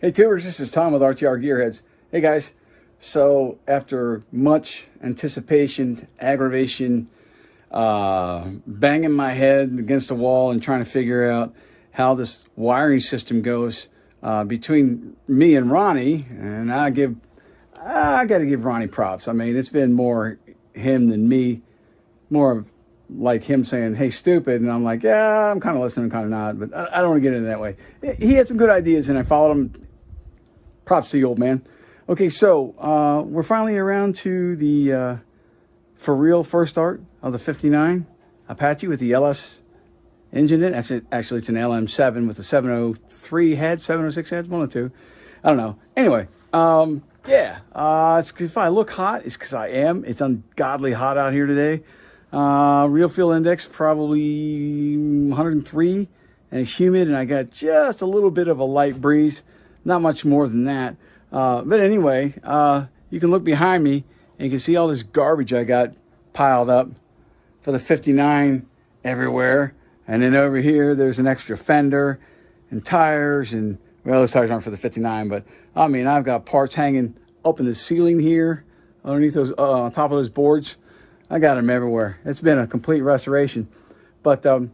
Hey tubers, this is Tom with RTR Gearheads. Hey guys, so after much anticipation, aggravation, banging my head against the wall and trying to figure out how this wiring system goes between me and Ronnie, and I got to give Ronnie props. I mean, it's been more him than me, more of like him saying, "Hey, stupid," and I'm like, "Yeah, I'm kind of listening, kind of not," but I don't want to get into that way. He had some good ideas, and I followed him. Props to the old man. Okay, so we're finally around to the for real first start of the 59 Apache with the LS engine in it. Actually, it's an LM7 with a 703 head, 706 heads, one or two. I don't know. Anyway, it's, if I look hot, it's because I am. It's ungodly hot out here today. Real fuel index probably 103, and it's humid, and I got just a little bit of a light breeze. Not much more than that. But anyway, you can look behind me and you can see all this garbage I got piled up for the 59 everywhere. And then over here, there's an extra fender and tires. And, well, those tires aren't for the 59, but I mean, I've got parts hanging up in the ceiling here, underneath those, on top of those boards. I got them everywhere. It's been a complete restoration. But hold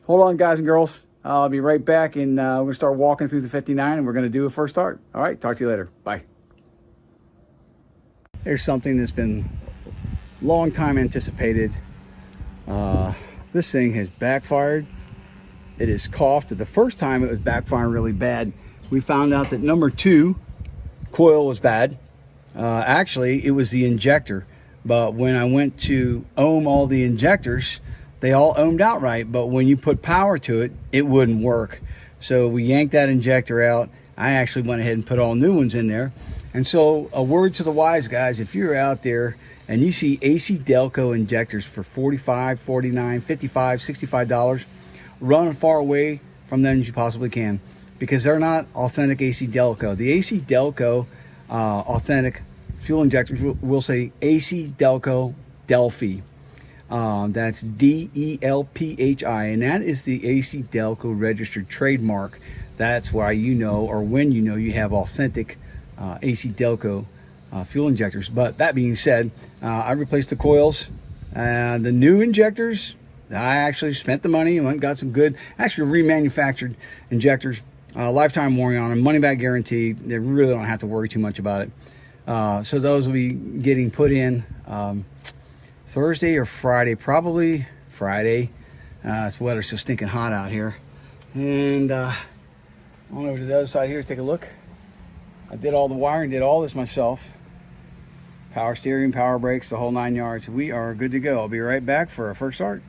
on, guys and girls. I'll be right back, and we're going to start walking through the 59, and we're going to do a first start. All right, talk to you later. Bye. Here's something that's been long time anticipated. This thing has backfired. It has coughed. The first time it was backfiring really bad. We found out that number 2 coil was bad. Actually, it was the injector. But when I went to ohm all the injectors, they all ohmed outright, but when you put power to it, it wouldn't work. So we yanked that injector out. I actually went ahead and put all new ones in there. And so a word to the wise guys, if you're out there and you see AC Delco injectors for $45, $49, $55, $65, run as far away from them as you possibly can, because they're not authentic AC Delco. The AC Delco authentic fuel injectors will say AC Delco Delphi. That's D-E-L-P-H-I, and that is the AC Delco registered trademark. That's why you know, or when you know, you have authentic AC Delco fuel injectors. But that being said, I replaced the coils. The new injectors, I actually spent the money and went and got some good, actually remanufactured injectors. Lifetime warranty on them, money back guarantee. They really don't have to worry too much about it. So those will be getting put in Thursday or Friday, probably Friday. It's weather's so stinking hot out here. And on over to the other side here, take a look. I did all the wiring, did all this myself. Power steering, power brakes, the whole 9 yards. We are good to go. I'll be right back for our first start.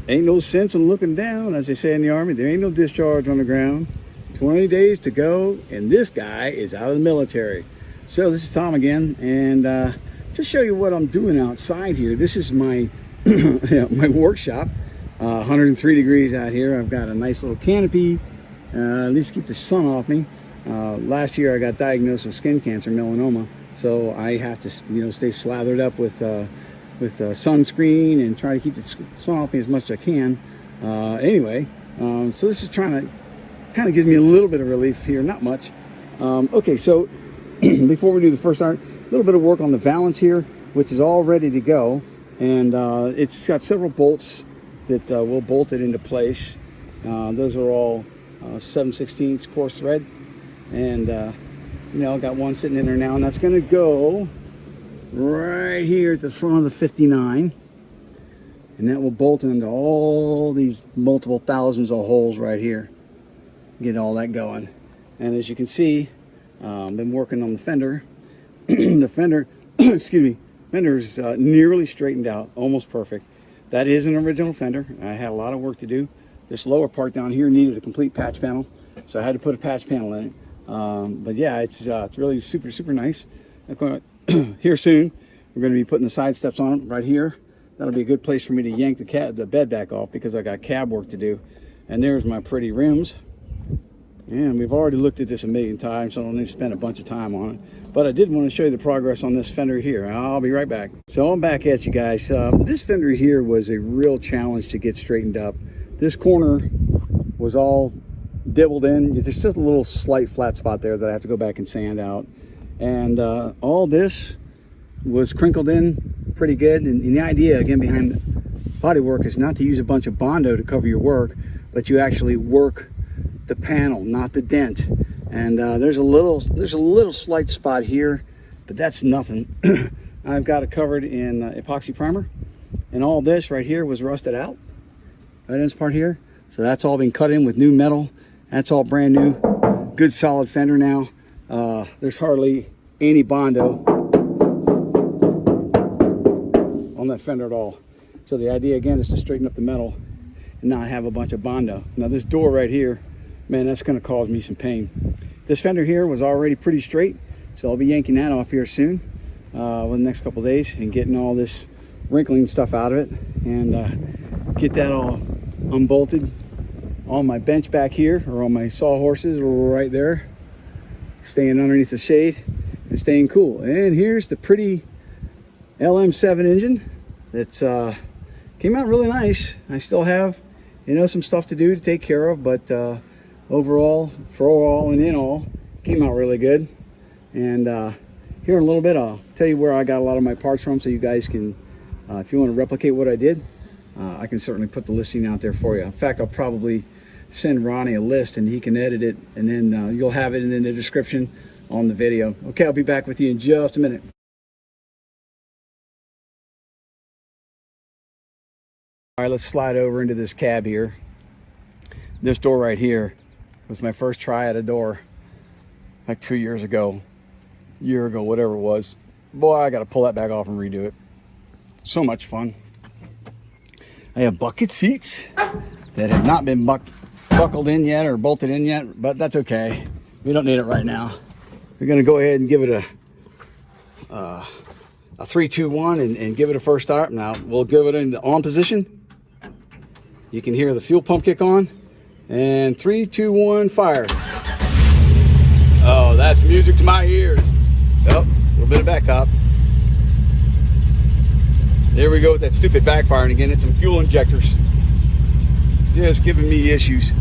Ain't no sense in looking down, as they say in the Army. There ain't no discharge on the ground. 20 days to go, and this guy is out of the military. So this is Tom again, and just show you what I'm doing outside here. This is my my workshop. 103 degrees out here. I've got a nice little canopy, at least keep the sun off me. Last year I got diagnosed with skin cancer, melanoma, so I have to, stay slathered up with sunscreen and try to keep the sun off me as much as I can. Anyway, so this is trying to kind of gives me a little bit of relief here, not much. Okay, so before we do the first start, a little bit of work on the valance here, which is all ready to go, and it's got several bolts that will bolt it into place. Those are all 7/16 coarse thread, and I got one sitting in there now, and that's going to go right here at the front of the 59, and that will bolt into all these multiple thousands of holes right here. Get all that going. And as you can see, I've been working on the fender. The fender, excuse me, fender is nearly straightened out, almost perfect. That is an original fender. I had a lot of work to do. This lower part down here needed a complete patch panel, so I had to put a patch panel in it. But yeah, it's really super nice. Here soon, we're going to be putting the side steps on it right here. That'll be a good place for me to yank the bed back off, because I got cab work to do. And there's my pretty rims. And we've already looked at this a million times, so I don't need to spend a bunch of time on it. But I did want to show you the progress on this fender here. I'll be right back. So I'm back at you guys. This fender here was a real challenge to get straightened up. This corner was all dibbled in. There's just a little slight flat spot there that I have to go back and sand out. And all this was crinkled in pretty good. And the idea, again, behind bodywork is not to use a bunch of Bondo to cover your work, but you actually work the panel, not the dent. And there's a little slight spot here, but that's nothing. I've got it covered in epoxy primer, and all this right here was rusted out, right in this part here. So that's all been cut in with new metal. That's all brand new, good solid fender now. There's hardly any Bondo on that fender at all. So the idea again is to straighten up the metal and not have a bunch of Bondo. Now this door right here, man, that's going to cause me some pain. This fender here was already pretty straight, so I'll be yanking that off here soon within the next couple days and getting all this wrinkling stuff out of it and get that all unbolted. On my bench back here, or on my sawhorses right there, staying underneath the shade and staying cool. And here's the pretty LM7 engine that's came out really nice. I still have, you know, some stuff to do to take care of, but overall, for all and in all, came out really good. And here in a little bit, I'll tell you where I got a lot of my parts from, so you guys can, if you want to replicate what I did, I can certainly put the listing out there for you. In fact, I'll probably send Ronnie a list and he can edit it, and then you'll have it in the description on the video. Okay, I'll be back with you in just a minute. All right, let's slide over into this cab here. This door right here was my first try at a door like 2 years ago, year ago, whatever it was. Boy, I got to pull that back off and redo it. So much fun. I have bucket seats that have not been buckled in yet or bolted in yet, but that's okay. We don't need it right now. We're going to go ahead and give it a 3, 2, 1 and give it a first start. Now we'll give it in the on position. You can hear the fuel pump kick on, and 3, 2, 1, fire. Oh, that's music to my ears. Oh, a little bit of back top. There we go with that stupid backfiring again. It's some fuel injectors. Just giving me issues.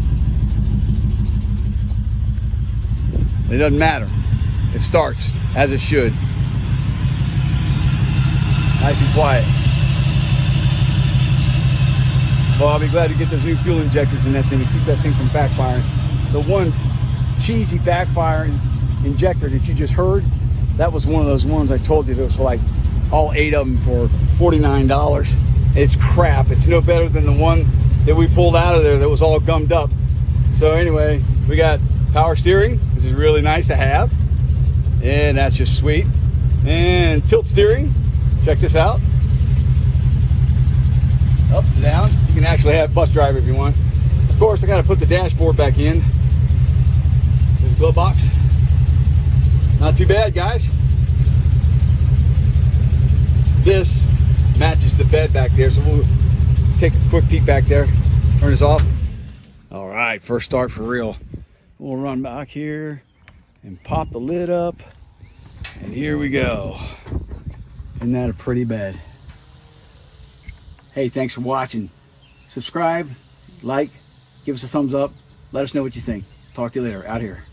It doesn't matter. It starts as it should. Nice and quiet. Well, I'll be glad to get those new fuel injectors in that thing and keep that thing from backfiring. The one cheesy backfiring injector that you just heard, that was one of those ones I told you that was like all 8 of them for $49. It's crap. It's no better than the one that we pulled out of there that was all gummed up. So anyway, we got power steering. This is really nice to have, and that's just sweet. And tilt steering. Check this out. Up and down. You can actually have bus driver if you want. Of course, I got to put the dashboard back in. There's a glove box. Not too bad, guys. This matches the bed back there, so we'll take a quick peek back there. Turn this off. All right, first start for real. We'll run back here and pop the lid up, and here we go. Isn't that a pretty bed? Hey, thanks for watching. Subscribe, like, give us a thumbs up. Let us know what you think. Talk to you later. Out here.